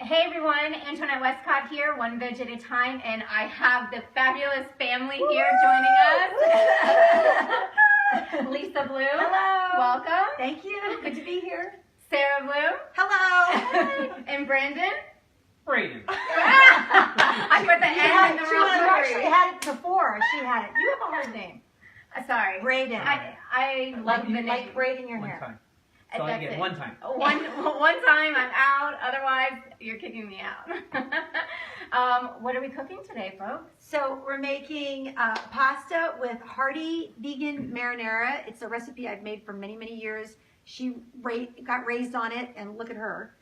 Hey everyone, Antoinette Westcott here, one veg at a time, and I have the fabulous family here joining us. Lisa Bloom. Hello. Welcome. Thank you. Good to be here. Sarah Bloom. Hello. And Brandon. Braden. I put the N in the She wrong actually order. had it before. She had it. You have a hard name. Sorry. Braden. I love the name. Like braiding your One hair. time. So I That's get it. one time. One time I'm out, otherwise you're kicking me out. What are we cooking today, folks? So we're making pasta with Hearty Vegan Marinara. It's a recipe I've made for many, many years. She got raised on it, and look at her.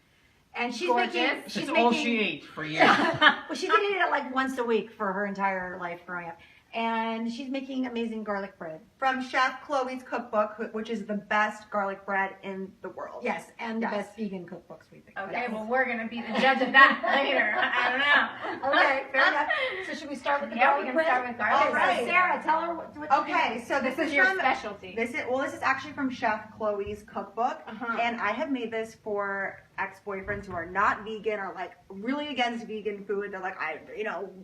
And she's Gorgeous. making. It's all she ate for years. Well, she's been eating it like once a week for her entire life growing up. And she's making amazing garlic bread. From Chef Chloe's cookbook, which is the best garlic bread in the world. Yes, and the Yes. best vegan cookbooks we think. Okay, well we're gonna be the judge of that later. I don't know. Okay, fair enough. So should we start with the Yeah, we garlic can bread? start with garlic All bread. right, Sarah, tell her what Okay, so This is your from, specialty. This is actually from Chef Chloe's cookbook, Uh-huh. and I have made this for ex-boyfriends who are not vegan or like really against vegan food. They're like,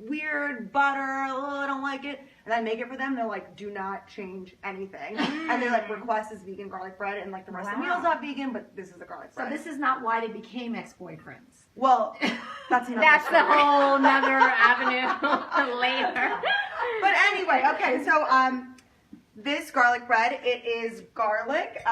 weird butter, I don't like it, and I make it for them. They're like, do not change anything, and they like request this vegan garlic bread, and like the rest of the Wow. meal's not vegan, but this is the garlic So bread. this is not why they became ex-boyfriends. Well, that's another That's the story. whole nother avenue later. But anyway, okay, so this garlic bread, it is garlic,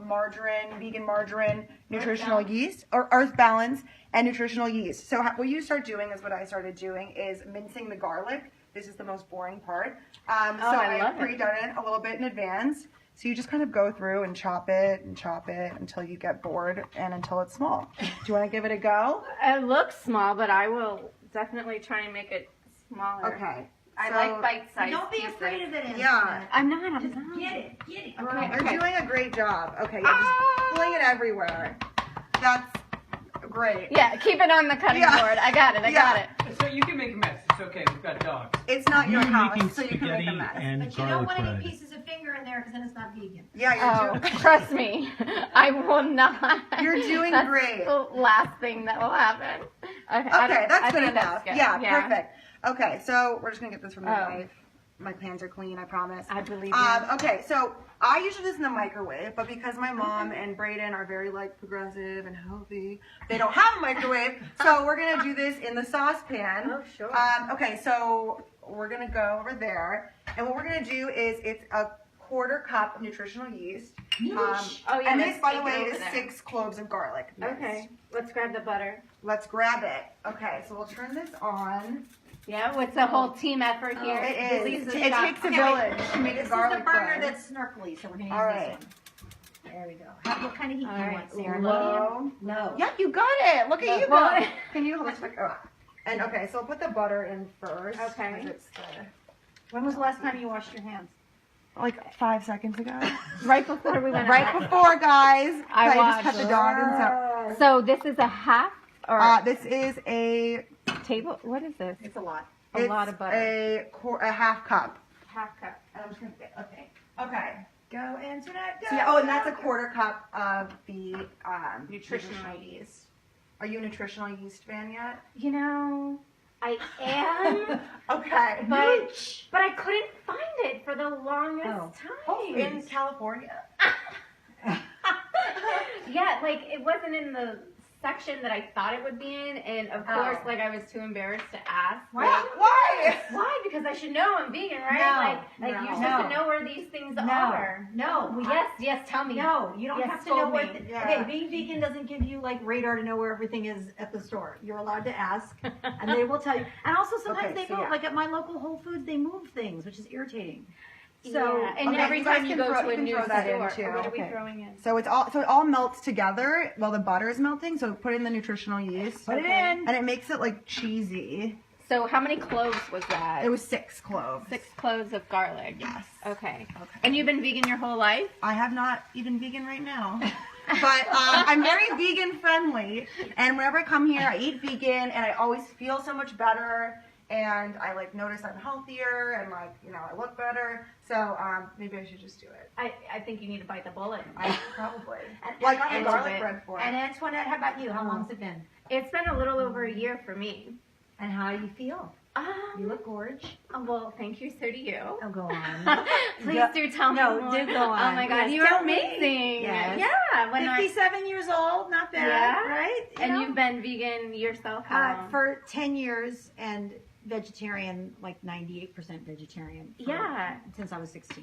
margarine, vegan margarine, nutritional yeast, or earth balance, and nutritional yeast. So what you start doing is what I started doing is mincing the garlic. This is the most boring part. So I love I've pre-done it a little bit in advance. So you just kind of go through and chop it until you get bored and until it's small. Do you want to give it a go? It looks small, but I will definitely try and make it smaller. Okay. I so- like bite-sized Don't be pieces. afraid of it, Antoinette. Yeah. I'm not. Just get it. Get it. Okay. You're doing a great job. Okay, you're just pulling it everywhere. That's great. Yeah, keep it on the cutting Yeah. board. I got it. I got it. So you can make a mess. It's okay. We've got dogs. It's not your You're making house, so you can make spaghetti a mess. and But you don't garlic want any bread. pieces of finger in there because then it's not vegan. Yeah, Oh, trust me, I will not. You're doing That's great. the last thing that will happen. Okay, Okay, that's good think enough. good. Yeah, perfect. Okay, so we're just gonna get this from the Oh. knife. My hands are clean, I promise. I believe you. Okay, so I usually do this in the microwave, but because my mom and Braden are very like progressive and healthy, they don't have a microwave, so we're gonna do this in the saucepan. Oh, sure. Okay, so we're gonna go over there, and what we're gonna do is it's a 1/4 cup of nutritional yeast. Oh, yeah, And let's this, by the take it way, over is there. 6 cloves of garlic. Okay, let's grab the butter. Let's grab it. Okay, so we'll turn this on. Yeah, it's a whole team effort here. It is. Lisa's It got- takes a Okay, village to make This a garlic is the burner bread. that's snarkly, so we're going to use All right. this one. There we go. What kind of heat All do you right, want, Sarah? Low. No. Yeah, you got it. Look at you Well- go. Can you hold it? Oh. And okay, so we'll put the butter in first. Okay. 'cause it's the, When was the last time you washed your hands? like 5 seconds ago. Right before we went Right out. before, guys. I just watched. cut the dog and So this is a half or so. This is a table. What is this? It's a lot. A lot of butter. A half cup. Half cup. And I'm just gonna get okay. Go, Antoinette, go. So yeah, and that's a 1/4 cup of the Nutritional yeast. Are you a nutritional yeast fan yet? You know, I am, Okay. but I couldn't find it for the longest Oh, time. in California. Yeah, like it wasn't in the section that I thought it would be in, and of course, Oh. like I was too embarrassed to ask. Why? Like, Why? why? Because I should know I'm vegan, right? No, like no. you're supposed to know where these things are. No. Well, yes, tell me. No, you don't Yes, have to know told what. me. Yeah. Okay, being vegan doesn't give you like radar to know where everything is at the store. You're allowed to ask, and they will tell you. And also sometimes Okay, they so move. yeah. Like at my local Whole Foods, they move things, which is irritating. So Yeah, and Okay, every you guys time you can go throw- to you a can new throw that in, store, too. what are we Okay. throwing in? So it all melts together while the butter is melting. So put in the nutritional yeast. put it in. And it makes it like cheesy. So how many cloves was that? It was 6 cloves. 6 cloves of garlic. Yes. Okay. Okay. And you've been vegan your whole life? I have not eaten vegan right now. But I'm very vegan friendly. And whenever I come here, I eat vegan and I always feel so much better. and I like notice I'm healthier and like, you know, I look better. So maybe I should just do it. I think you need to bite the bullet. I probably. And, Like and, garlic bread for it. and Antoinette, how about you? How long's it been? It's been a little over a year for me. And how do you feel? You look gorgeous. Well, thank you. So do you. Oh, go on. Please do tell me more. do go on. Oh my God, Yes, you are tell me. amazing. Yes. Yeah. 57 years old, not bad, Yeah. right? You And know? you've been vegan yourself how long? For 10 years and vegetarian, like 98% vegetarian. Since I was 16.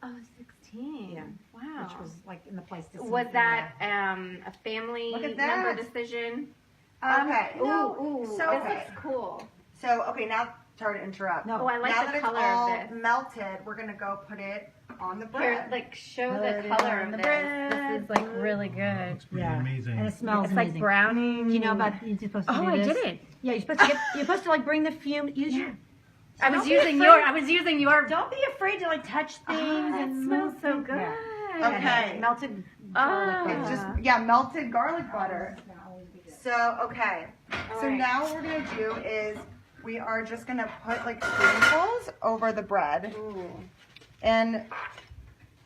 Oh, 16. Yeah. Wow. Which was like in the place to Was that a family Look at member that. decision? Okay. No, Ooh, so this okay. looks cool. So, okay, now, sorry to interrupt. No. Oh, I like now the that color it's all of this. melted, we're going to go put it on the Here, bread. like, show Put the it color on of the this. bread. This is, like, really good. It's pretty amazing. And it smells It's amazing. like browning. Do you know about you're supposed to Oh, do I this? didn't. Yeah, you're supposed to like bring the fume. Use your. I Don't was be using afraid. your. Don't be afraid to like touch things. that and smells move so things. good. Yeah. Okay. And melted garlic Oh. butter. It's just, yeah, melted garlic butter. It's gonna always be good. So, okay. So right. now what we're going to do is we are just going to put like spoonfuls over the bread. Ooh. And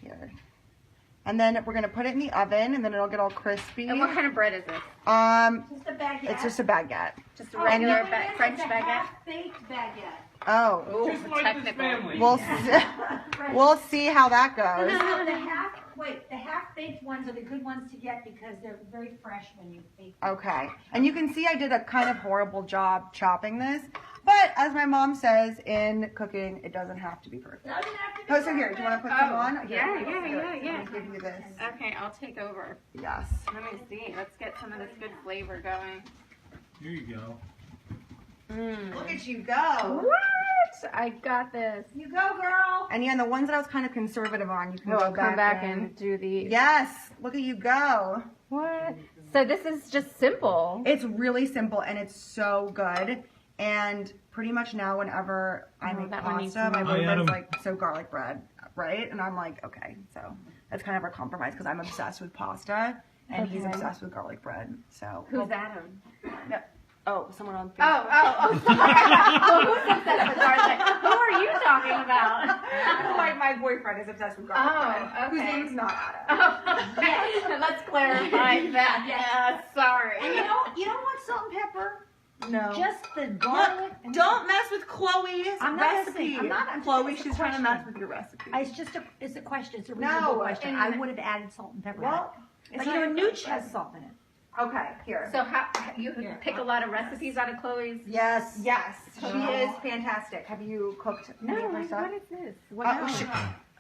here. And then we're going to put it in the oven and then it'll get all crispy. And what kind of bread is this? Just a baguette. It's just a baguette. Just a regular French baguette? Half-baked baguette. Oh. Ooh, Just like this technical. family. We'll see how that goes. No, the half-baked ones are the good ones to get because they're very fresh when you bake them. Okay. And you can see I did a kind of horrible job chopping this. But as my mom says in cooking, it doesn't have to be perfect. Doesn't have to be Oh, so here, do you want to put some on? Here, yeah, here, yeah, here. yeah. Let me give you this. Okay, I'll take over. Yes. Let me see. Let's get some of this good flavor going. Here you go. Look at you go. What? I got this. You go, girl. And yeah, and the ones that I was kind of conservative on, you can Oh, go I'll come back in. and do these. Yes, look at you go. What? So this is just simple. It's really simple and it's so good. And pretty much now whenever I make that one needs pasta, my more. Oh, yeah, boyfriend's Adam. like, so garlic bread, right? And I'm like, okay. So that's kind of our compromise because I'm obsessed with pasta and he's Okay. obsessed with garlic bread. So Who's Adam? Oh, someone on Facebook. Oh, sorry. Well, who's obsessed with garlic? Who are you talking about? my boyfriend is obsessed with garlic bread. Oh, Whose okay. name's not Adam. Okay. Let's clarify that. Yeah, sorry. And you don't want salt and pepper. No. Just the garlic. Look, don't mess with Chloe's I'm not recipe. messing. I'm not. I'm Chloe, just- she's it's a trying to question. mess with your recipe. It's a question. It's a No, reasonable question. and- I would have added salt and pepper. Well, but it's you know, not- Nooch has salt in it. Okay, here. So how you Here. pick a lot of recipes out of Chloe's? Yes. Yes, she Oh. is fantastic. Have you cooked any of her No, stuff? what is this? What Uh, is she- it?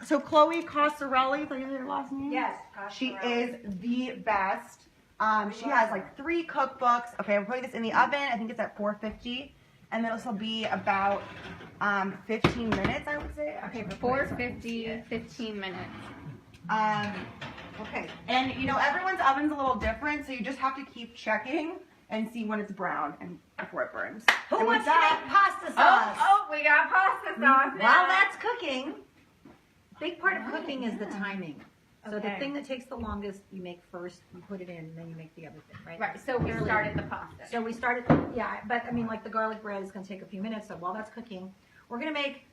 So Chloe Cosarelli, is that your last name? Yes. She is the best. She has like 3 cookbooks. Okay, I'm putting this in the oven. I think it's at 450. And then this will be about 15 minutes, I would say. Okay, 450, 15 minutes. Okay, and you know, everyone's oven's a little different, so you just have to keep checking and see when it's brown and before it burns. Who And wants with to that- make pasta sauce? Oh, we got pasta sauce. While that's cooking, big part of cooking is the timing. So the Okay. thing that takes the longest, you make first, you put it in, and then you make the other thing, right? Right, so we started the pasta. So we started, yeah, but I mean, like the garlic bread is gonna take a few minutes, so while that's cooking, we're gonna make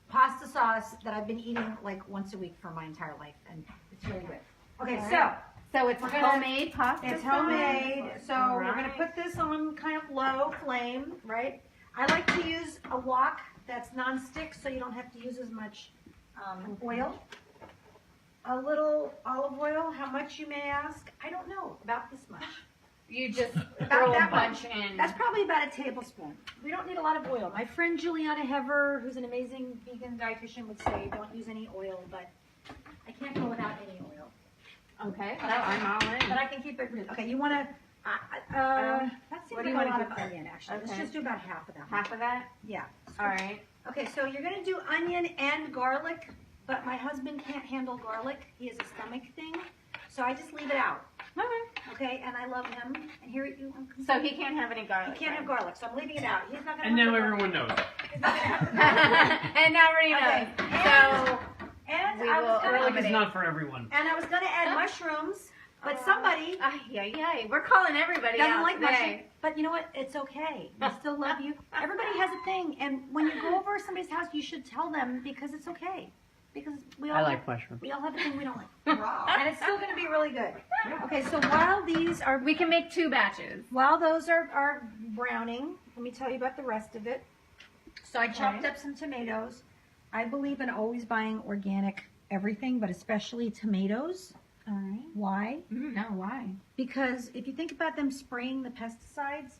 pasta sauce that I've been eating like once a week for my entire life, and it's really good. Okay, All so, right. So it's We're gonna- homemade pasta it's sauce? homemade, so All we're gonna right. put this on kind of low flame, right? I like to use a wok that's non-stick, so you don't have to use as much oil. A little olive oil, how much you may ask? I don't know, about this much. You just About throw a that bunch in. That's probably about a tablespoon. We don't need a lot of oil. My friend Juliana Hever, who's an amazing vegan dietitian, would say don't use any oil, but I can't go without any oil. Okay, so I'm all in. But I can keep it real. Okay, you want to, that seems what do you like a wanna lot of do? onion, actually. Let's Okay. just do about half of that. Half of that? Yeah. All right. Okay, so you're going to do onion and garlic, but my husband can't handle garlic. He has a stomach thing, so I just leave it out. Okay. Okay, and I love him. And here you. So he can't have any garlic. He can't have garlic, so I'm leaving it out. He's not going to. And now everyone knows. And now everybody knows. Okay. So And we I will was gonna, Garlic is eliminate. not for everyone. and I was going to add mushrooms. But somebody Ay, we're calling everybody doesn't out like today. mushrooms. But you know what? It's okay. We still love you. Everybody has a thing. And when you go over somebody's house, you should tell them because it's okay. Because we all mushrooms. we all have a thing we don't like. And it's still going to be really good. Okay, so while these are We can make 2 batches. while those are browning, let me tell you about the rest of it. So I chopped up some tomatoes. I believe in always buying organic everything, but especially tomatoes. All right. Why? No, why? Because if you think about them spraying the pesticides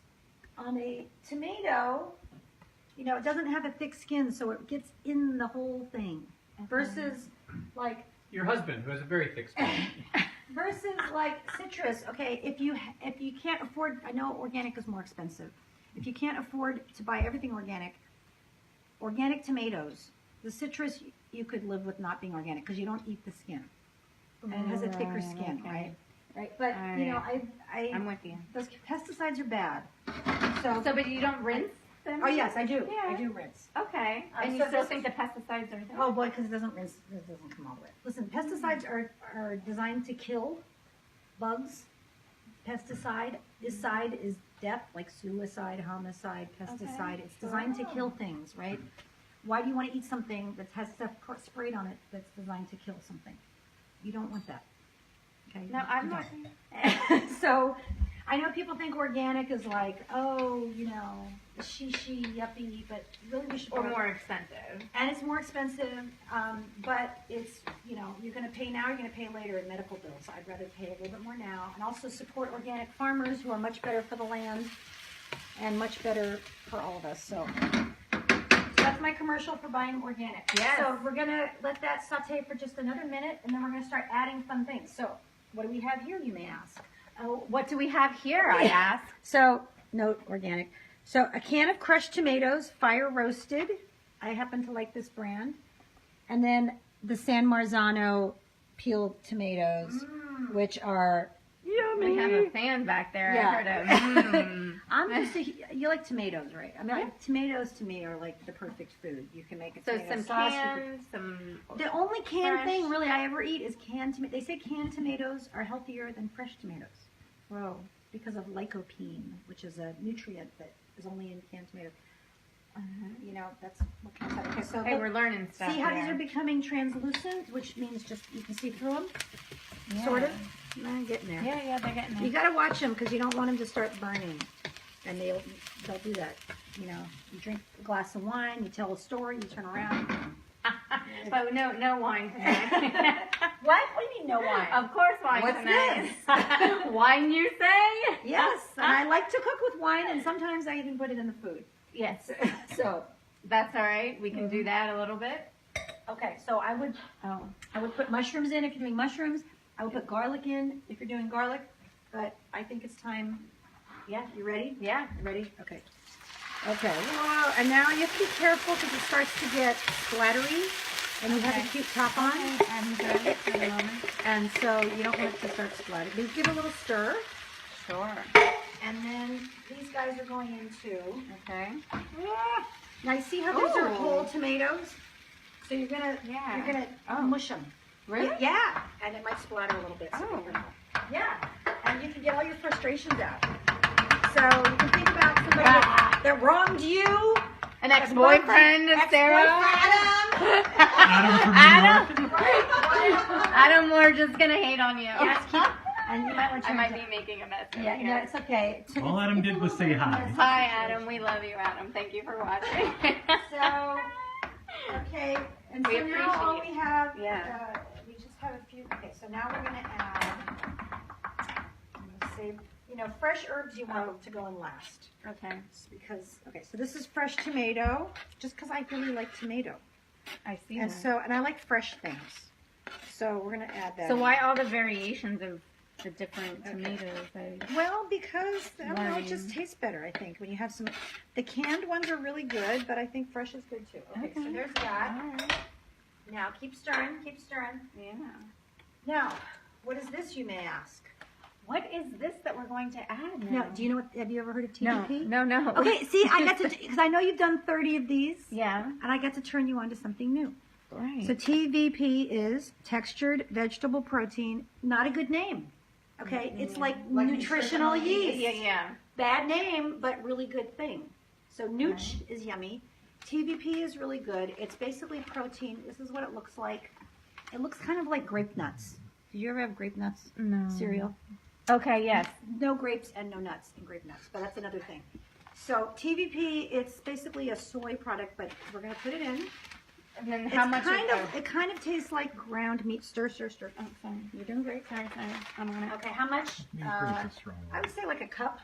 on a tomato, you know, it doesn't have a thick skin, so it gets in the whole thing. Versus like Your husband, who has a very thick skin. citrus. Okay, if you can't afford, I know organic is more expensive. If you can't afford to buy everything organic tomatoes, the citrus you could live with not being organic because you don't eat the skin, and it has a thicker skin, right? Right. But you know, I'm with you. those pesticides are bad. So, but you don't rinse them? Oh yes, I do. Yeah. I do rinse. Okay. And so you still this think the pesticides are there? Oh boy, because it doesn't rinse. It doesn't come all the way. Listen, pesticides are designed to kill bugs. Pesticide. This side is death, like suicide, homicide, pesticide. It's designed to kill things, right? Why do you want to eat something that has stuff sprayed on it that's designed to kill something? You don't want that. Okay. No, I'm not. So, I know people think organic is like, oh, you know, she yuppie, but really we should. Or more expensive. And it's more expensive, but it's, you know, you're going to pay now, you're going to pay later in medical bills. I'd rather pay a little bit more now, and also support organic farmers who are much better for the land and much better for all of us. So that's my commercial for buying organic. Yes. So we're going to let that saute for just another minute, and then we're going to start adding fun things. So what do we have here, you may ask? Oh, what do we have here, I asked? So, note organic. So, a can of crushed tomatoes, fire roasted. I happen to like this brand. And then the San Marzano peeled tomatoes, which are yummy. We have a fan back there. Yeah. I heard him. I'm just you like tomatoes, right? I mean, like, tomatoes to me are like the perfect food. You can make a So tomato some sauce. canned, some... The only canned fresh. thing really I ever eat is canned tomatoes. They say canned tomatoes are healthier than fresh tomatoes. Whoa. Because of lycopene, which is a nutrient that is only in canned tomatoes. You know, that's what kind of. Okay, so Hey, we're learning stuff. see how here. these are becoming translucent, which means just you can see through them, sort of. I'm getting there. Yeah, they're getting You there. got to watch them because you don't want them to start burning, and they'll do that. You know, you drink a glass of wine, you tell a story, you turn around. But no wine tonight. What? What do you mean no wine? Of course wine What's tonight. Wine, you say? Yes, and I like to cook with wine, and sometimes I even put it in the food. Yes. So. That's all right. We can do that a little bit. Okay, so I would put mushrooms in if you're doing mushrooms. I would put garlic in if you're doing garlic. But I think it's time. Yeah, you ready? Yeah. You ready? Okay. Okay. Whoa, and now you have to be careful because it starts to get splattery, and you have a cute top on. I'm good for the moment. And so you don't want it to start splattering. But give it a little stir. Sure. And then these guys are going into. Okay. Now you see how these are Oh. whole tomatoes? So you're gonna mush them. Really? Yeah, and it might splatter a little bit. So Oh. be careful. Yeah, and you can get all your frustrations out. So you can think about somebody that wronged you. An ex-boyfriend of Sarah. Adam from New York. Adam, we're just gonna hate on you. Yes, and you might want to. I might be making a mess. Yeah, no, it's okay. All Adam did was say hi. Hi, Adam. We love you, Adam. Thank you for watching. So, okay, and We so now all appreciate we have, Yeah. we just have a few. Okay, so now we're gonna add. Save, you know, fresh herbs you want to go in last. Okay. Because so this is fresh tomato, just because I really like tomato, I see and that. I like fresh things. So we're gonna add that. So in. why all the variations of the different tomatoes? Well, because I don't know, it just Lime. tastes better. I think when you have some, the canned ones are really good, but I think fresh is good too. Okay, so there's that. All right. Now keep stirring, keep stirring. Yeah. Now, what is this, you may ask? What is this that we're going to add No, now? do you know what? Have you ever heard of No, TDP? no. Okay, see, I got to because I know you've done 30 of these. Yeah. And I got to turn you on to something new. Right. So TVP is textured vegetable protein. Not a good name. Okay, it's like nutritional yeast. Yeah. Bad name, but really good thing. So nooch is yummy. TVP is really good. It's basically protein. This is what it looks like. It looks kind of like grape nuts. Did you ever have grape nuts cereal? Okay, yes. No grapes and no nuts in grape nuts, but that's another thing. So TVP, it's basically a soy product, but we're going to put it in. And then how much It kind of tastes like ground meat. Stir, stir, stir. Oh, sorry. You're doing great. Sorry. I'm on it. Okay, how much? I would say like a cup.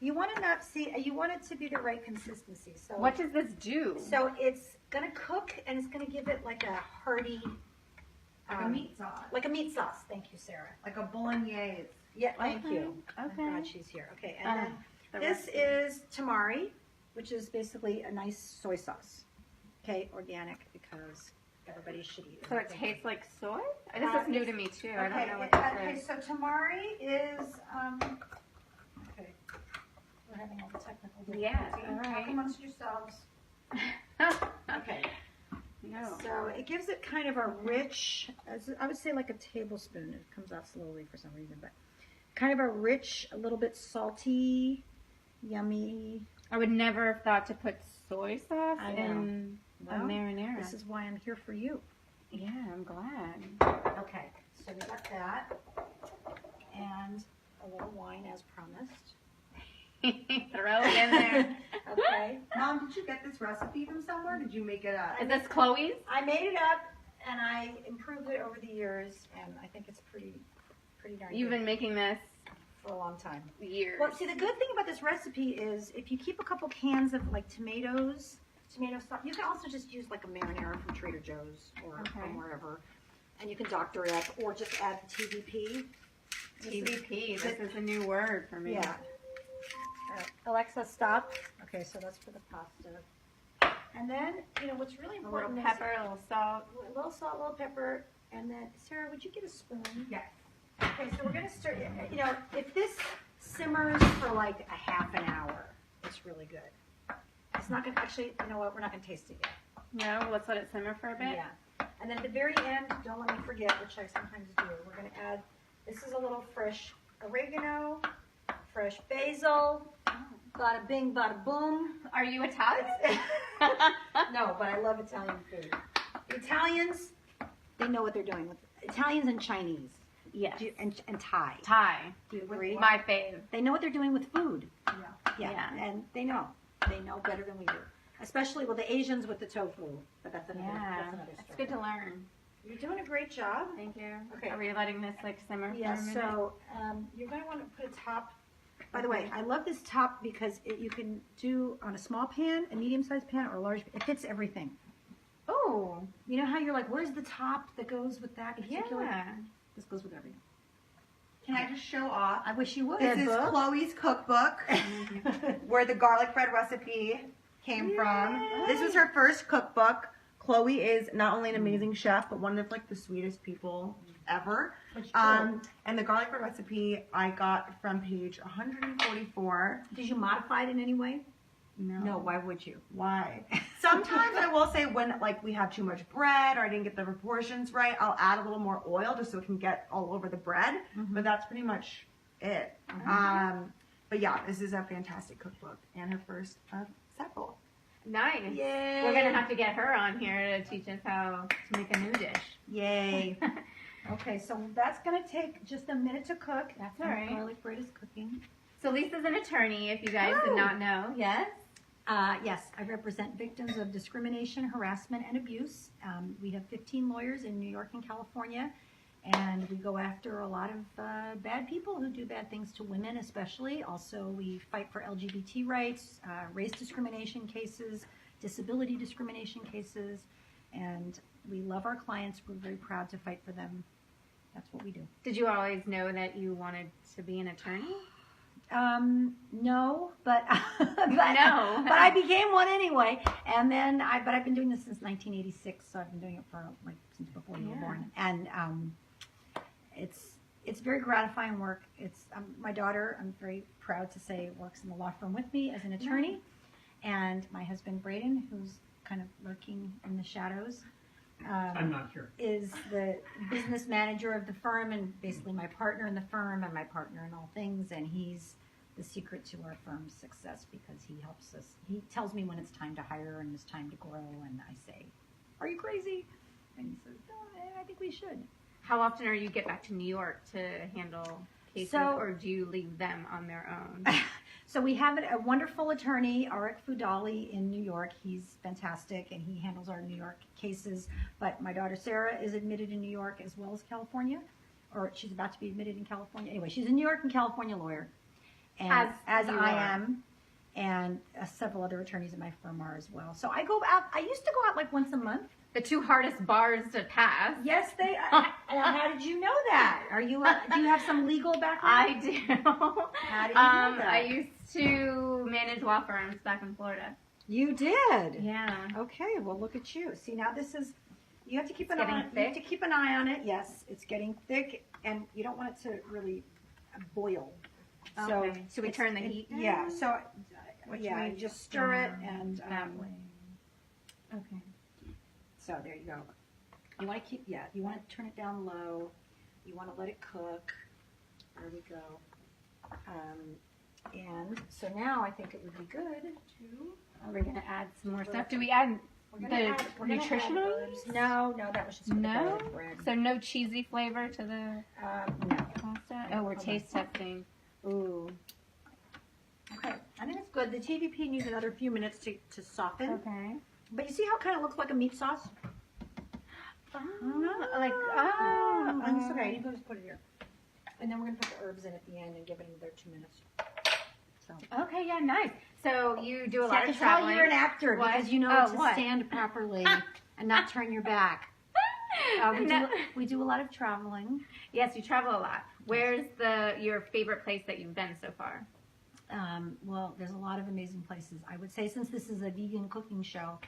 You want to not see. You want it to be the right consistency. So What does this do? So it's gonna cook and it's gonna give it like a hearty, Like a meat sauce. like a meat sauce. Thank you, Sarah. Like a bolognese. Yeah, thank you. Okay. Oh, God, she's here. Okay, and then The this recipe. is tamari, which is basically a nice soy sauce. Okay, organic because everybody should eat it. So it tastes like soy? This is new to me too. I don't know what Okay, this is. so tamari is okay. We're having all the technical difficulty. Yeah, all right. Talk amongst yourselves. Okay. No. So it gives it kind of a rich, I would say like a tablespoon. It comes out slowly for some reason, but kind of a rich, a little bit salty, yummy. I would never have thought to put soy sauce I know. in a Well, marinara. This is why I'm here for you. Yeah, I'm glad. Okay, so we got that. And a little wine as promised. Throw it in there. Okay. Mom, did you get this recipe from somewhere? Did you make it up? Is this Chloe's? I made it up and I improved it over the years and I think it's pretty darn You've good been making this for a long time. years. Well, see, the good thing about this recipe is if you keep a couple cans of like tomato sauce, you can also just use like a marinara from Trader Joe's or from wherever, and you can doctor it up or just add the TVP. TVP. This is a new word for me. Yeah. Alexa, stop. Okay, so that's for the pasta. And then, what's really A little important pepper, a little salt. is a little salt, a little pepper, and then, Sarah, would you get a spoon? Yes. Okay, so we're going to start, if this simmers for like a half an hour, it's really good. It's not going to, actually, you know what, we're not going to taste it yet. No, let's let it simmer for a bit. Yeah. And then at the very end, don't let me forget, which I sometimes do, we're going to add, this is a little fresh oregano, fresh basil, bada bing, bada boom. Are you Italian? No, but I love Italian food. The Italians, they know what they're doing. Italians and Chinese. Yes. And Thai. Thai. Do you agree? My fave. They know what they're doing with food. Yeah. Yeah. And they know. They know better than we do. Especially with the Asians with the tofu. But that's another, Yeah. that's another It's story. good to learn. You're doing a great job. Thank you. Okay. Are we letting this simmer Yeah, for a minute? so you're going to want to put a top. By the way, I love this top because you can do on a small pan, a medium-sized pan, or a large pan. It fits everything. Oh, You know how you're like, where's the top that goes with that particular? yeah. This goes with everything. Can I just show off? I wish you would. This is Chloe's cookbook, where the garlic bread recipe came from. This was her first cookbook. Chloe is not only an amazing chef, but one of like the sweetest people ever. And the garlic bread recipe I got from page 144. Did you modify it in any way? No. Why would you? Why? Sometimes I will say when like we have too much bread or I didn't get the proportions right, I'll add a little more oil just so it can get all over the bread. But that's pretty much it. But yeah, this is a fantastic cookbook and her first of several. Nice. Yay. We're going to have to get her on here to teach us how to make a new dish. Yay. Okay, so that's going to take just a minute to cook. That's all And right. Garlic bread is cooking. So Lisa's an attorney, if you guys did not know. Yes? Yes, I represent victims of discrimination, harassment, and abuse. We have 15 lawyers in New York and California, and we go after a lot of bad people who do bad things to women especially. Also, we fight for LGBT rights, race discrimination cases, disability discrimination cases, and we love our clients. We're very proud to fight for them. That's what we do. Did you always know that you wanted to be an attorney? No, but No. but I became one anyway. And then but I've been doing this since 1986, so I've been doing it for like since before you were born. And it's very gratifying work. It's my daughter, I'm very proud to say, works in the law firm with me as an attorney, and my husband Braden, who's kind of lurking in the shadows. I'm not sure. is the business manager of the firm and basically my partner in the firm and my partner in all things. And he's the secret to our firm's success because he helps us. He tells me when it's time to hire and it's time to grow. And I say, are you crazy? And he says, no, I think we should. How often are you get back to New York to handle cases, or do you leave them on their own? So we have a wonderful attorney, Arik Fudali, in New York. He's fantastic, and he handles our New York cases. But my daughter Sarah is admitted in New York as well as California, or she's about to be admitted in California. Anyway, she's a New York and California lawyer, and as I am, and several other attorneys in my firm are as well. So I go out. I used to go out like once a month. The two hardest bars to pass. Yes, they. How did you know that? Are you? Do you have some legal background? I do. How did you know that? I used to manage law firms back in Florida. You did. Yeah. Okay. Well, look at you. See, now this is. You have to keep an It's eye. getting You have to thick? keep an eye on it. Yes, it's getting thick, and you don't want it to really boil. So, Okay. Should we turn the heat down? Yeah. So, Which yeah, way? you just stir it, and That way. Okay. so there you go. You want to keep. Yeah. You want to turn it down low. You want to let it cook. There we go. And so now I think it would be good to. We're gonna add some more stuff. Do we add We're the add nutritional? herbs. No, that was just for the No? garlic bread. So no cheesy flavor to the No. pasta? Oh, we're Hold on. taste testing. Ooh. Okay, I think it's good. The TVP needs another few minutes to soften. Okay. But you see how it kind of looks like a meat sauce? Like, And it's okay. You can just put it here. And then we're going to put the herbs in at the end and give it another 2 minutes. So. Okay, yeah, nice. So you do a See, I lot can of tell traveling. you're an actor What? because you know Oh, to what? stand properly and not turn your back. No. We do a lot of traveling. Yes, you travel a lot. Where's your favorite place that you've been so far? Well, there's a lot of amazing places. I would say since this is a vegan cooking show,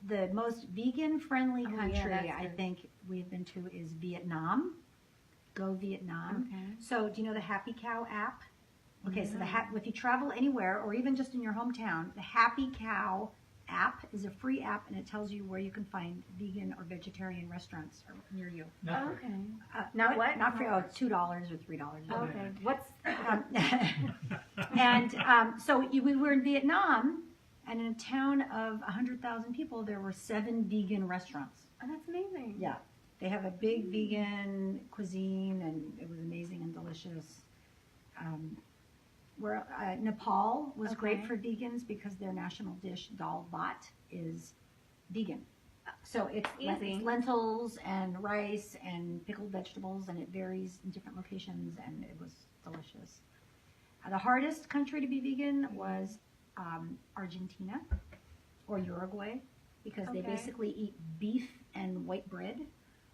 the most vegan-friendly country that's I good. think we've been to is Vietnam. Go Vietnam. Okay. So do you know the Happy Cow app? Okay, so if you travel anywhere or even just in your hometown, the Happy Cow app is a free app and it tells you where you can find vegan or vegetarian restaurants near you. Not for- Okay. Not what? Not free. Oh, it's $2 or $3. Okay. What's So we were in Vietnam, and in a town of 100,000 people, there were 7 vegan restaurants. Oh, that's amazing. Yeah, they have a big vegan cuisine, and it was amazing and delicious. Nepal was great Okay. for vegans because their national dish, dal bhat, is vegan. So it's Easy. lentils and rice and pickled vegetables, and it varies in different locations, and it was delicious. The hardest country to be vegan was Argentina or Uruguay because they Okay. basically eat beef and white bread.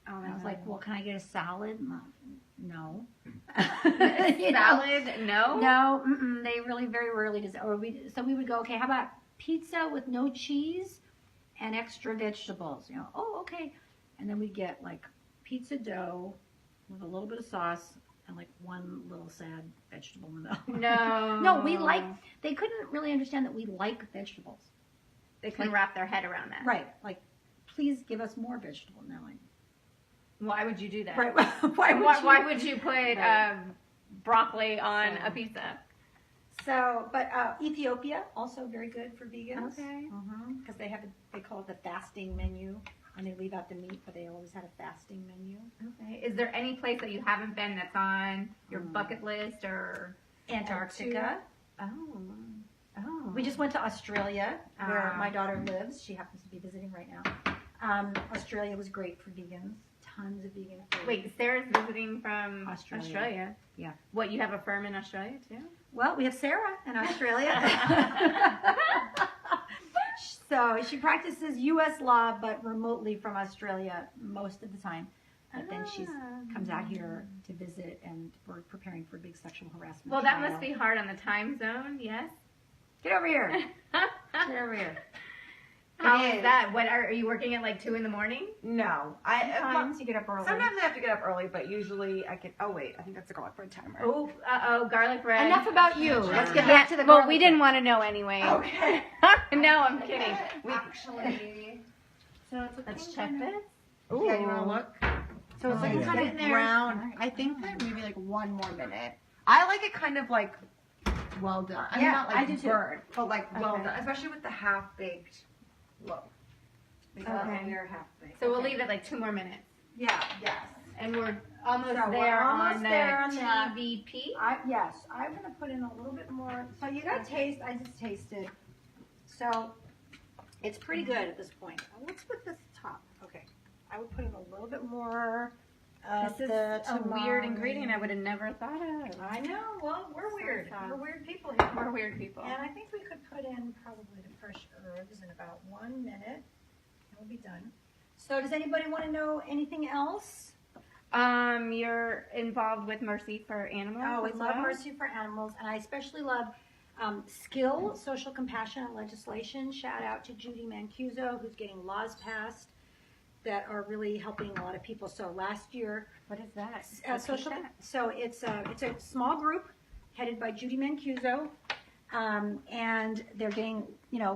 Oh, I was like, well, can I get a salad? No. salad? No. No, they really very rarely do. So we would go, okay, how about pizza with no cheese and extra vegetables? Oh, okay. And then we'd get like pizza dough with a little bit of sauce and like one little sad vegetable in the middle. No. No, they couldn't really understand that we like vegetables. They couldn't wrap their head around that. Right. Like, please give us more vegetable. No, Why would you do that? right. Why would you put Right. broccoli on a pizza? So, but Ethiopia also very good for vegans. Okay. Because they call it the fasting menu, and they leave out the meat, but they always had a fasting menu. Okay. Is there any place that you haven't been that's on your bucket list or Antarctica. Oh. We just went to Australia, where Ah. my daughter lives. She happens to be visiting right now. Australia was great for vegans. Tons of vegan food. Wait, Sarah's visiting from Australia. Yeah. What, you have a firm in Australia too? Well, we have Sarah in Australia. So she practices U.S. law, but remotely from Australia most of the time. But then she comes out here to visit, and we're preparing for a big sexual harassment Well, that trial. must be hard on the time zone, yes? Get over here. Get over here. How It is is. that? What, are you working at like 2 in the morning? No, Sometimes you get up early. sometimes I have to get up early, but usually I can. Oh wait, I think that's a garlic bread timer. Oh, garlic bread. Enough about you. Let's get back to the Well, garlic we didn't bread. want to know anyway. Okay. No, I'm kidding. Actually, so it's Let's check this. Ooh. Yeah, you want to look? So it's like Yeah. kind of brown. I think that maybe like 1 more minute. I like it kind of like well done. I mean, Yeah, not like I do too. burnt, but like well Okay. done, especially with the half-baked loaf. Okay. We are half baked. So we'll leave it like 2 more minutes. Yeah, yes. And we're almost So we're there almost on there on the that. TVP. Yes, I'm gonna put in a little bit more. So you gotta taste. I just tasted. So it's pretty good at this point. What's with this top? Okay, I would put in a little bit more. This is a weird ingredient I would have never thought of. I know. Well, we're weird. sad. We're weird people here. We're weird people. And I think we could put in probably the fresh herbs in about 1 minute. And we'll be done. So does anybody want to know anything else? You're involved with Mercy for Animals. Oh, we as love well? Mercy for Animals, and I especially love Skill, Social Compassion and Legislation. Shout out to Judy Mancuso, who's getting laws passed that are really helping a lot of people. So last year, What is that? social. So it's a small group headed by Judy Mancuso, and they're getting,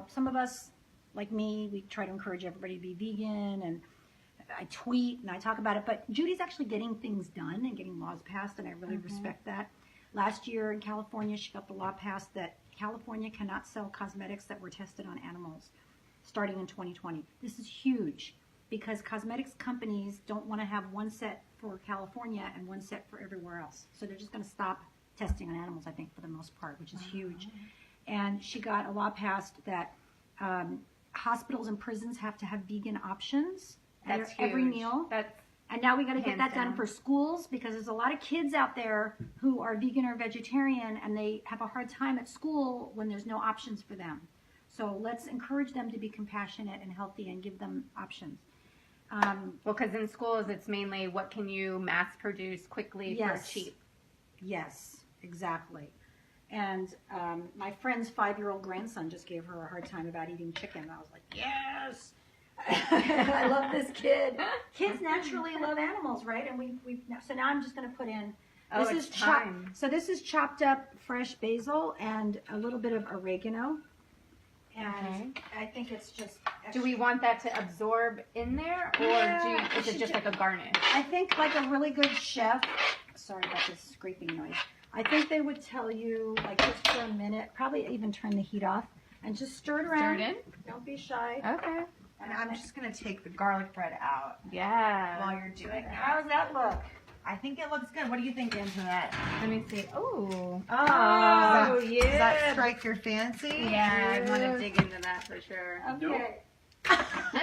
some of us, like me, we try to encourage everybody to be vegan, and I tweet and I talk about it, but Judy's actually getting things done and getting laws passed, and I really respect that. Last year in California, she got the law passed that California cannot sell cosmetics that were tested on animals starting in 2020. This is huge because cosmetics companies don't want to have one set for California and one set for everywhere else. So they're just going to stop testing on animals, I think, for the most part, which is huge. And she got a law passed that hospitals and prisons have to have vegan options at That's every huge. meal. That's And now we got to get Hands that done down. for schools because there's a lot of kids out there who are vegan or vegetarian and they have a hard time at school when there's no options for them. So let's encourage them to be compassionate and healthy and give them options. well, because in schools it's mainly what can you mass produce quickly Yes. for cheap. Yes, exactly. And my friend's 5-year-old grandson just gave her a hard time about eating chicken. I was like, yes. I love this kid. Kids naturally love animals, right? And so now I'm just going to put in. Oh, This it's is time. So this is chopped up fresh basil and a little bit of oregano. And I think it's just. Do we want that to absorb in there, or Yeah, is it just like a garnish? I think like a really good chef. Sorry about this scraping noise. I think they would tell you like just for a minute, probably even turn the heat off and just stir it Stir around. it in? Don't be shy. Okay. And I'm just going to take the garlic bread out Yeah. while you're doing that. How does that look? I think it looks good. What do you think, Antoinette? Let me see. Ooh. Oh, Does yeah. that strike your fancy? Yeah, I want to dig into that for sure. Okay.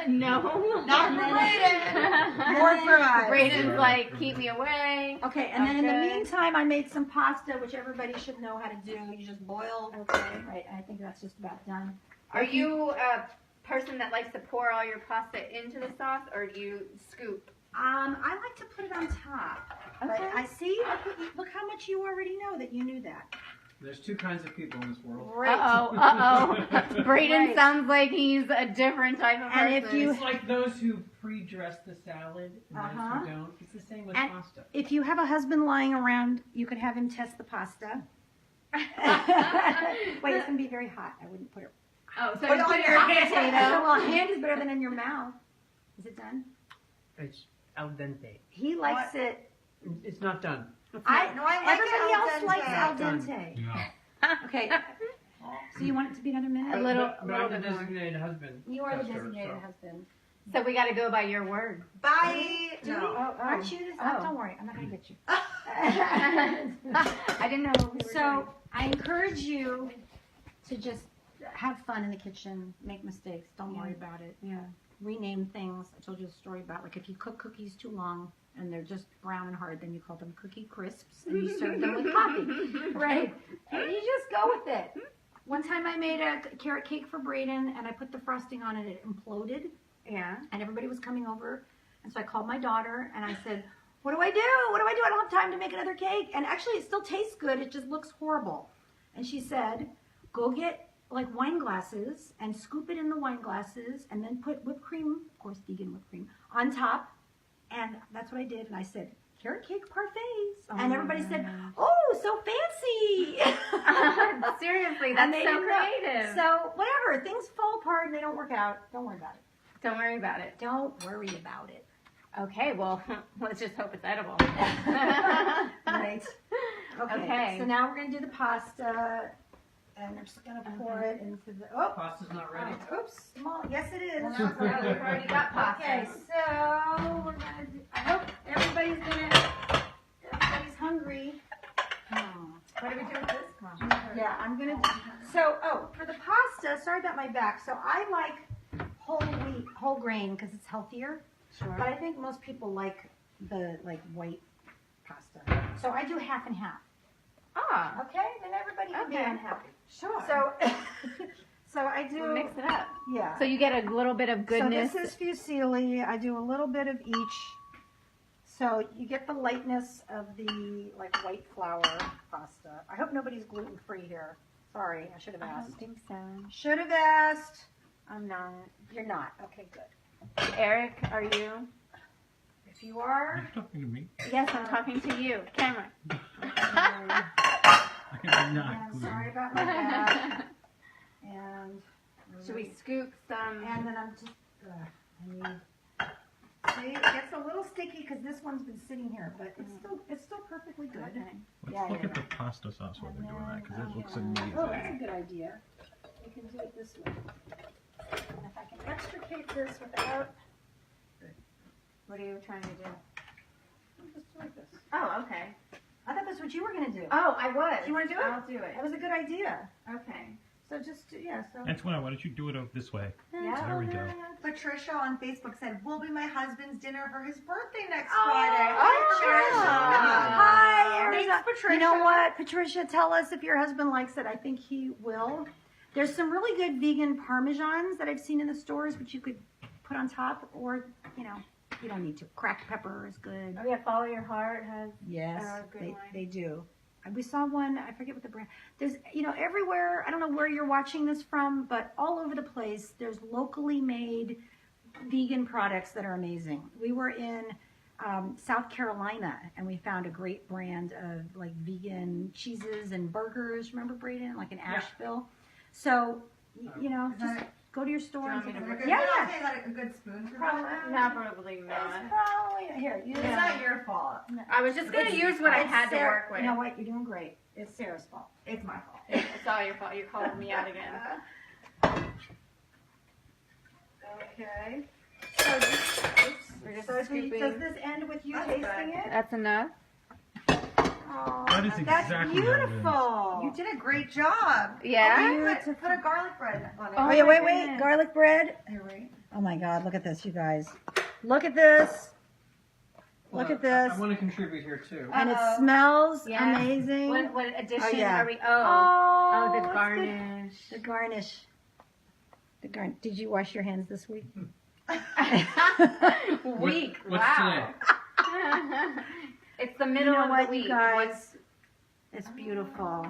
No. Not for Braden. More for us. Braden's like, keep me away. Okay, and then in the Okay. meantime, I made some pasta, which everybody should know how to do. You just boil. Okay. Right, I think that's just about done. Are you a person that likes to pour all your pasta into the sauce, or do you scoop? I like to put it on top. But Okay. I see. Look how much you already know that you knew that. There's two kinds of people in this world. Uh-oh. Braden Right. sounds like he's a different type of person. And if you- It's like those who pre-dress the salad and Uh-huh. those who don't. It's the same with And- pasta. If you have a husband lying around, you could have him test the pasta. Wait, it's going to be very hot. I wouldn't put it. Oh, so Put you it put on it your on hand. potato. Well, hand is better than in your mouth. Is it done? It's al dente. He likes it. It's not done. I like Everybody it else al dente. likes al Done. dente. Yeah. Okay. So you want it to be another minute? A little- But I'm the bit more. designated husband. You are the tester, designated so. husband. So we got to go by your word. Bye. Do we? No. Aren't you? Oh. Don't worry. I'm not going to get you. I didn't know what we were So I encourage you to just have fun in the kitchen, make mistakes. Don't worry about it. doing. Yeah. Rename things. I told you a story about like if you cook cookies too long and they're just brown and hard, then you call them cookie crisps and you serve them with coffee. Right? And you just go with it. One time I made a carrot cake for Braden and I put the frosting on it. It imploded Yeah. and everybody was coming over. And so I called my daughter and I said, what do I do? What do I do? I don't have time to make another cake. And actually it still tastes good. It just looks horrible. And she said, go get like wine glasses and scoop it in the wine glasses and then put whipped cream, of course vegan whipped cream, on top. And that's what I did. And I said, carrot cake parfaits. And everybody said, oh, so fancy. Seriously, And that's they so didn't know. creative. So whatever, things fall apart and they don't work out. Don't worry about it. Don't worry about it. Don't worry about it. Okay, well, let's just hope it's edible. Right. Okay. So now we're gonna do the pasta, and I'm just gonna pour it into the. Oh. Pasta's not ready. Oops. Small. Yes, it is. We've already got pasta. Okay, so we're gonna do, I hope everybody's hungry. What do we do with this? Yeah, I'm gonna do, so, for the pasta, sorry about my back, so I like whole grain, because it's healthier, Sure. but I think most people like the, white pasta. So I do half and half, Ah, okay? Then everybody can be Okay. unhappy. sure. So, so I do, We'll mix it up. yeah. So you get a little bit of goodness. So this is fusilli. I do a little bit of each. So you get the lightness of the white flour pasta. I hope nobody's gluten free here. Sorry, I should have I asked. don't think so. Should have asked. I'm not. You're not. Okay, good. Eric, are you? If you are, You're talking to me. Yes, I'm talking to you. Camera. I am not. and sorry about my back. And Should we scoop some? And then I'm just. I need. See, it gets a little sticky because this one's been sitting here, but it's still perfectly good. Okay. Let's Yeah, look yeah. at the pasta sauce while we're doing that, because it looks Oh, amazing. that's a good idea. We can do it this way. And if I can extricate this without, What are you trying to do? just do like this. Oh, okay. I thought that's what you were gonna do. Oh, I was. You wanna do it? I'll do it. That was a good idea. Okay. So just, so. Antoinette, why don't you do it this way? Yeah. There we go. Patricia on Facebook said, "Will be my husband's dinner for his birthday next Oh, Friday." Hi, Thanks, Patricia. Patricia. You know what, Patricia? Tell us if your husband likes it. I think he will. There's some really good vegan parmesans that I've seen in the stores, which you could put on top, or you don't need to. Cracked pepper is good. Oh yeah, Follow Your Heart has. Yes, good they, one. they do. We saw one, I forget what the brand, there's, everywhere, I don't know where you're watching this from, but all over the place, there's locally made vegan products that are amazing. We were in South Carolina, and we found a great brand of vegan cheeses and burgers. Remember, Braden? In Asheville. So, just go to your store and Do you take a want look. me Yeah, Is yeah. that a good spoon for Probably. that? Probably It's not. probably, here, use It's that. not your fault. I was just gonna use what I had to work with. You know what? You're doing great. It's Sarah's fault. It's my fault. It's all your fault. You're calling me out again. Okay. So, We're just does scooping. this end with you That's tasting good. it? That's enough. Oh, That is that's exactly what it is. beautiful. You did a great job. Yeah? Put a garlic bread on it. Oh, Wait, my wait, goodness. garlic bread. Here, wait. Oh my God, look at this, you guys. Look at this. Look at this. I want to contribute here too. And it Uh-oh. smells Yeah. amazing. What addition Oh, yeah. are we? Oh, the it's garnish. The garnish. Did you wash your hands this week? Week. What's Wow. It's the middle You know of what, the week. you guys? It's beautiful.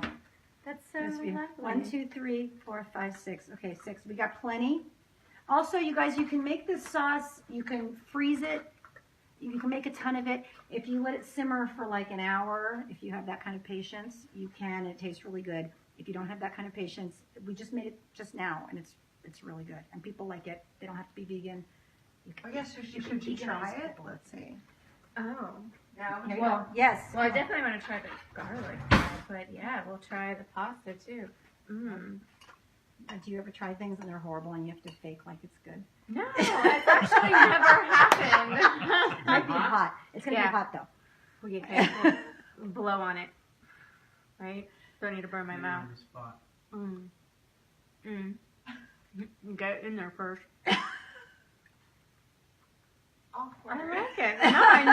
That's so It's beautiful. lovely. 1, 2, 3, 4, 5, 6. Okay, 6. We got plenty. Also, you guys, you can make this sauce. You can freeze it. You can make a ton of it. If you let it simmer for an hour, if you have that kind of patience, you can. It tastes really good. If you don't have that kind of patience, we just made it just now, and it's really good. And people like it. They don't have to be vegan. I guess should you try it? Let's see. Oh. No. Well, yes. Well, I definitely want to try the garlic, but yeah, we'll try the pasta too. Mm. Do you ever try things and they're horrible and you have to fake like it's good? No, it's actually never happened. Might be hot. It's gonna Yeah. be hot though. We can blow on it, right? Don't need to burn my mouth. On the spot. Mm. Mm. Get in there first. Awkward. I like it. No, I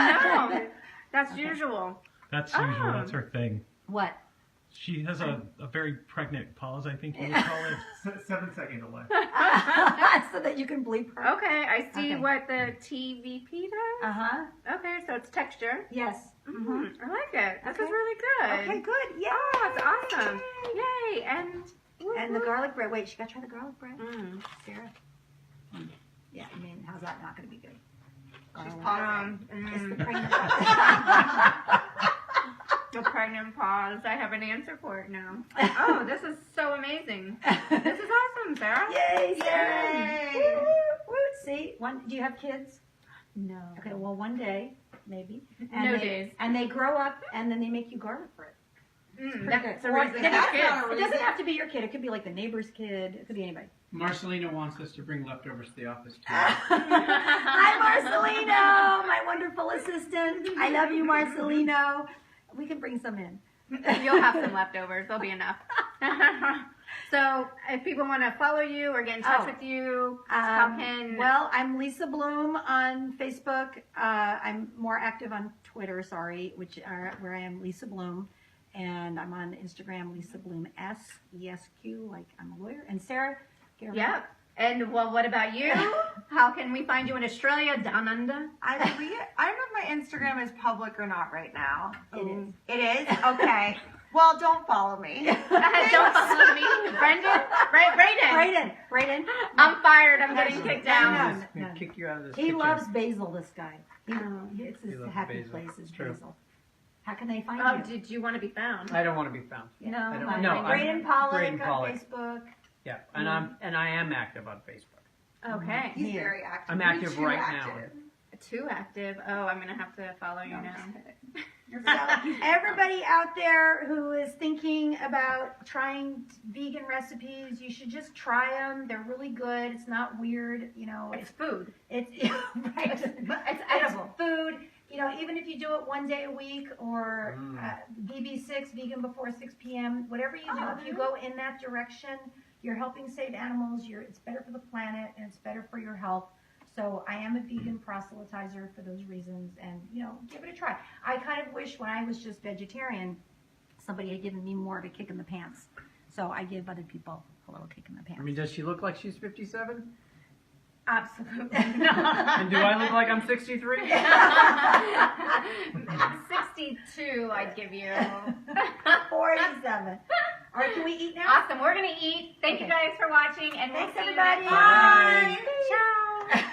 know. That's usual. That's usual. Oh. That's her thing. What? She has a very pregnant pause, I think you would call it. 7-second delay. So that you can bleep her. Okay, I see Okay. what the TVP does. Uh-huh. Okay, so it's texture. Yes. Mm, I like it. This Okay. is really good. Okay, good. Yeah. Oh, it's awesome. Yay. And the garlic bread. Wait, you gotta try the garlic bread, Mm. Sarah. Yeah, I mean, how's that not gonna be good? She's Garlic. pausing. It's the Mm. pregnant. The pregnant pause. I have an answer for it now. Oh, this is so amazing. This is awesome, Sarah. Yay, Sarah. Yay. Woo, woo. See, do you have kids? No. Okay, well, one day, maybe. No days. And they grow up, and then they make you garlic bread. That's a Or reason. that's Good. not a it doesn't have to be your kid. It could be like the neighbor's kid. It could be anybody. Marcelina wants us to bring leftovers to the office too. Hi, Marcelino, my wonderful assistant. I love you, Marcelino. We can bring some in. You'll have some leftovers. There'll be enough. So, if people want to follow you or get in touch with you, how can? Well, I'm Lisa Bloom on Facebook. I'm more active on Twitter, where I am Lisa Bloom. And I'm on Instagram, Lisa Bloom S, ESQ, like I'm a lawyer. And Sarah, get her Yeah. And well, what about you? How can we find you in Australia, down under? I don't know if my Instagram is public or not right now. It is. It is? Okay. Well, don't follow me. Don't follow me. Brendan? Braden. I'm fired. I'm getting kicked out. No. He's gonna kick you out of this He kitchen. loves basil, this guy. It's He his loves happy basil. place is True. basil. How can they find Oh, you? did you want to be found? I don't want to be found. No, I don't- I'm no, I'm Braden Pollock Braden on Pollock. Facebook. Yeah, and I am active on Facebook. Okay. He's Here. very active. I'm active Too right active. Too active. Oh, I'm going to have to follow you now. So everybody out there who is thinking about trying vegan recipes, you should just try them. They're really good. It's not weird. It's food. It's right. It's edible. It's food. Even if you do it one day a week or VB6, vegan before 6 p.m., whatever you do, if you go in that direction, you're helping save animals. It's better for the planet and it's better for your health. So I am a vegan proselytizer for those reasons, and give it a try. I kind of wish when I was just vegetarian, somebody had given me more of a kick in the pants. So I give other people a little kick in the pants. I mean, does she look like she's 57? Absolutely And not. do I look like I'm 63? 62, I'd give you. 47. All right, can we eat now? Awesome. We're going to eat. Thank you guys for watching. And we'll Thanks, see you everybody. next time. Bye. Ciao.